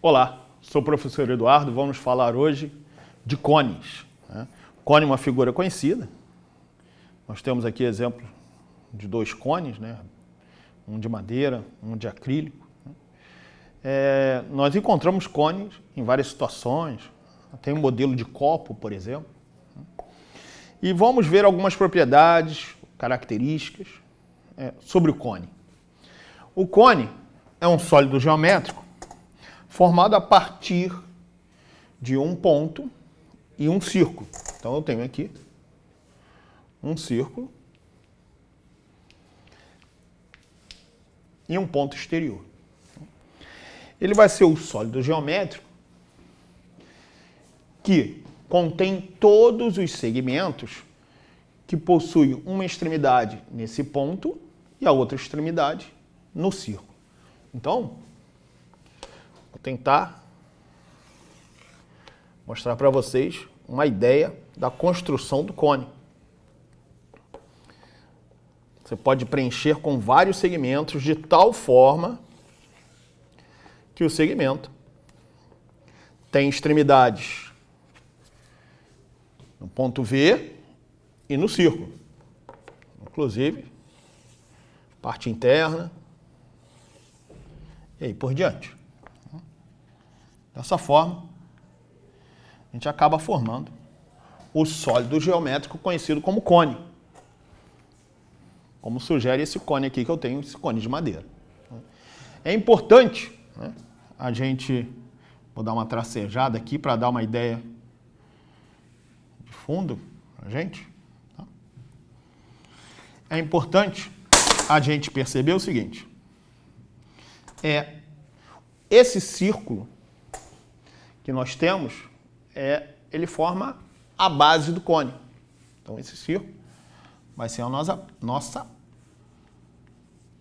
Olá, sou o professor Eduardo, vamos falar hoje de cones. Cone é uma figura conhecida. Nós temos aqui exemplo de dois cones, um de madeira, um de acrílico. Nós encontramos cones em várias situações, tem um modelo de copo, por exemplo. E vamos ver algumas propriedades, características sobre o cone. O cone é um sólido geométrico formado a partir de um ponto e um círculo. Então eu tenho aqui um círculo e um ponto exterior. Ele vai ser o sólido geométrico que contém todos os segmentos que possuem uma extremidade nesse ponto e a outra extremidade no círculo. Então, vou tentar mostrar para vocês uma ideia da construção do cone. Você pode preencher com vários segmentos de tal forma que o segmento tem extremidades no ponto V e no círculo. Inclusive, parte interna e aí por diante. Dessa forma, a gente acaba formando o sólido geométrico conhecido como cone. Como sugere esse cone aqui que eu tenho, esse cone de madeira. É importante, a gente, vou dar uma tracejada aqui para dar uma ideia de fundo para a gente. É importante a gente perceber o seguinte, esse círculo que nós temos, ele forma a base do cone. Então esse círculo vai ser a nossa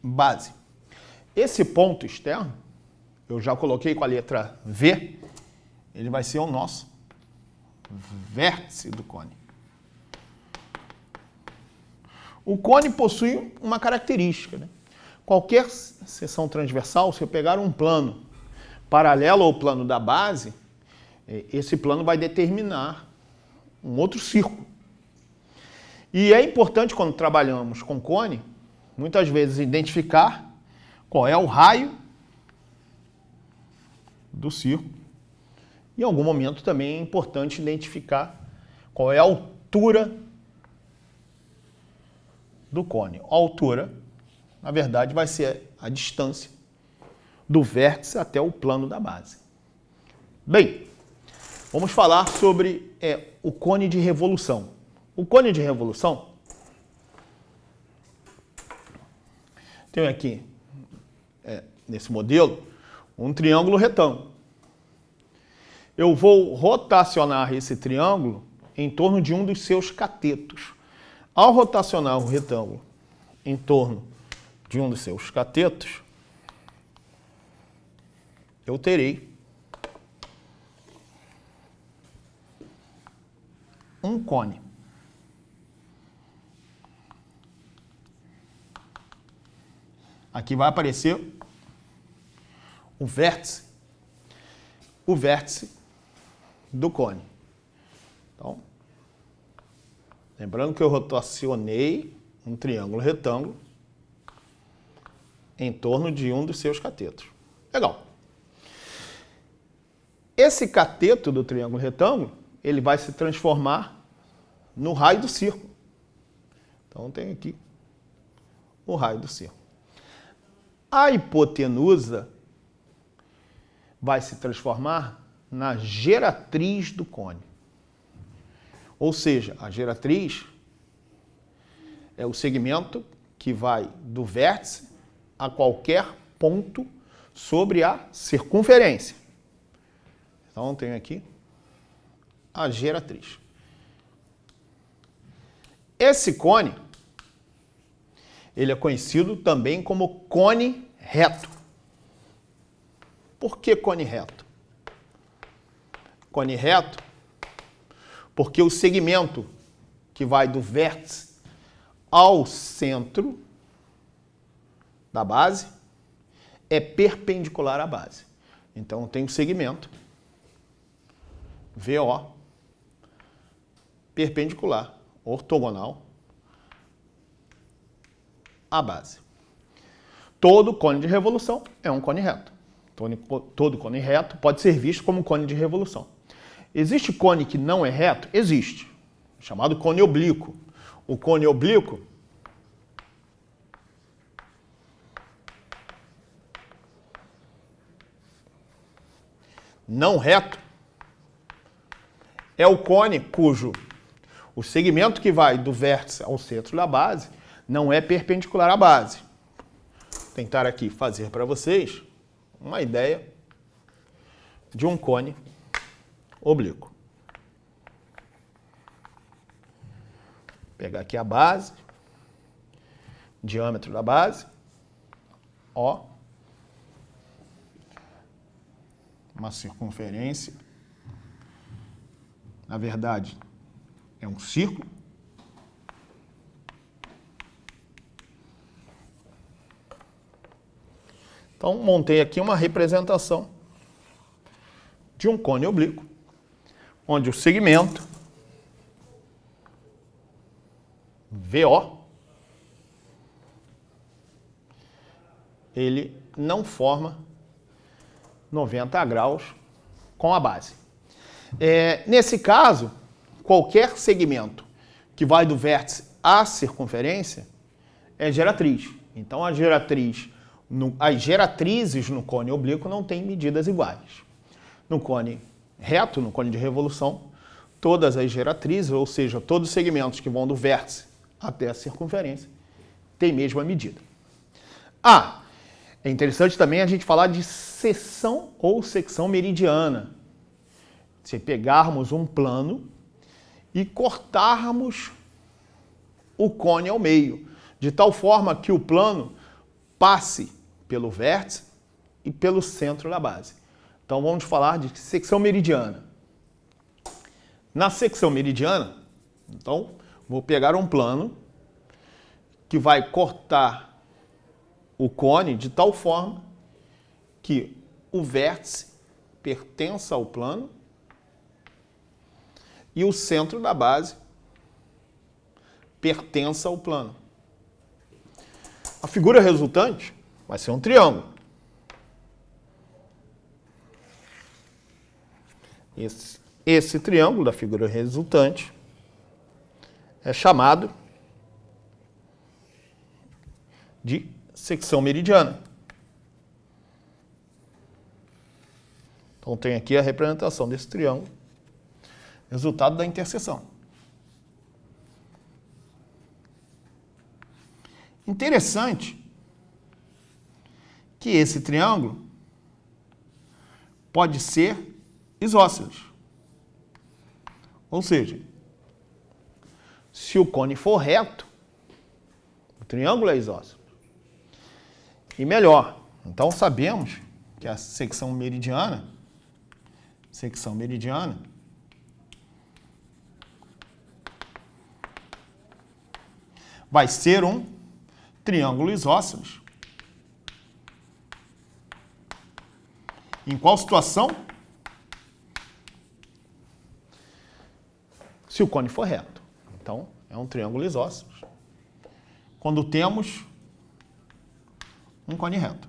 base. Esse ponto externo, eu já coloquei com a letra V, ele vai ser o nosso vértice do cone. O cone possui uma característica, Qualquer seção transversal, se eu pegar um plano paralelo ao plano da base, esse plano vai determinar um outro círculo. E é importante, quando trabalhamos com cone, muitas vezes identificar qual é o raio do círculo. Em algum momento também é importante identificar qual é a altura do cone. A altura, na verdade, vai ser a distância do vértice até o plano da base. Bem, vamos falar sobre o cone de revolução. O cone de revolução, tenho aqui, nesse modelo, um triângulo retângulo. Eu vou rotacionar esse triângulo em torno de um dos seus catetos. Ao rotacionar o retângulo em torno de um dos seus catetos, eu terei um cone. Aqui vai aparecer o vértice do cone. Então, lembrando que eu rotacionei um triângulo retângulo em torno de um dos seus catetos. Legal. Esse cateto do triângulo retângulo, ele vai se transformar no raio do círculo. Então, tem aqui o raio do círculo. A hipotenusa vai se transformar na geratriz do cone. Ou seja, a geratriz é o segmento que vai do vértice a qualquer ponto sobre a circunferência. Então, tenho aqui a geratriz. Esse cone, ele é conhecido também como cone reto. Por que cone reto? Cone reto porque o segmento que vai do vértice ao centro da base é perpendicular à base. Então, eu tenho segmento VO perpendicular, ortogonal à base. Todo cone de revolução é um cone reto. Todo cone reto pode ser visto como cone de revolução. Existe cone que não é reto? Existe. Chamado cone oblíquo. O cone oblíquo não reto é o cone cujo o segmento que vai do vértice ao centro da base não é perpendicular à base. Vou tentar aqui fazer para vocês uma ideia de um cone oblíquo. Vou pegar aqui a base, diâmetro da base, O, uma circunferência, na verdade, é um círculo. Então, montei aqui uma representação de um cone oblíquo, onde o segmento VO, ele não forma 90 graus com a base. Nesse caso, qualquer segmento que vai do vértice à circunferência é geratriz. Então, as geratrizes no cone oblíquo não têm medidas iguais. No cone reto, no cone de revolução, todas as geratrizes, ou seja, todos os segmentos que vão do vértice até a circunferência, têm a mesma medida. É interessante também a gente falar de seção ou secção meridiana. Se pegarmos um plano e cortarmos o cone ao meio, de tal forma que o plano passe pelo vértice e pelo centro da base. Então vamos falar de secção meridiana. Na secção meridiana, então, vou pegar um plano que vai cortar o cone de tal forma que o vértice pertença ao plano e o centro da base pertença ao plano. A figura resultante vai ser um triângulo. Esse triângulo da figura resultante é chamado de secção meridiana. Então tem aqui a representação desse triângulo, resultado da interseção. Interessante que esse triângulo pode ser isósceles. Ou seja, se o cone for reto, o triângulo é isósceles. E melhor, então sabemos que a secção meridiana vai ser um triângulo isósceles. Em qual situação? Se o cone for reto. Então, é um triângulo isósceles quando temos um cone reto.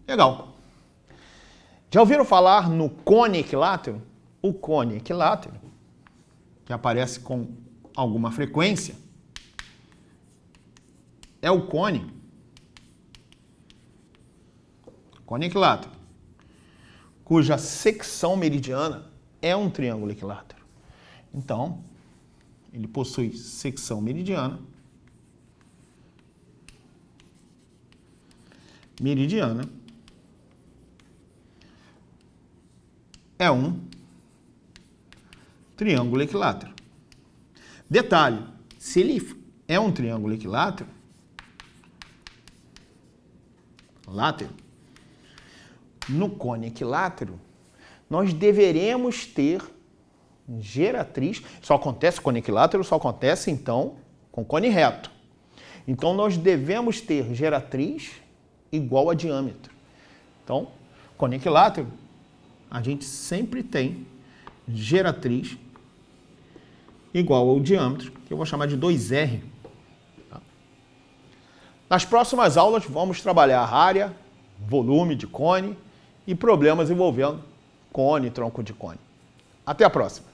Legal. Já ouviram falar no cone equilátero? O cone equilátero, que aparece com alguma frequência, é o cone equilátero, cuja secção meridiana é um triângulo equilátero. Então, ele possui secção meridiana, é um triângulo equilátero. Detalhe, se ele é um triângulo equilátero, no cone equilátero, nós deveremos ter geratriz. Só acontece cone equilátero, só acontece então com cone reto. Então nós devemos ter geratriz igual a diâmetro. Então, cone equilátero, a gente sempre tem geratriz igual ao diâmetro, que eu vou chamar de 2R. Tá? Nas próximas aulas, vamos trabalhar área, volume de cone e problemas envolvendo cone e tronco de cone. Até a próxima!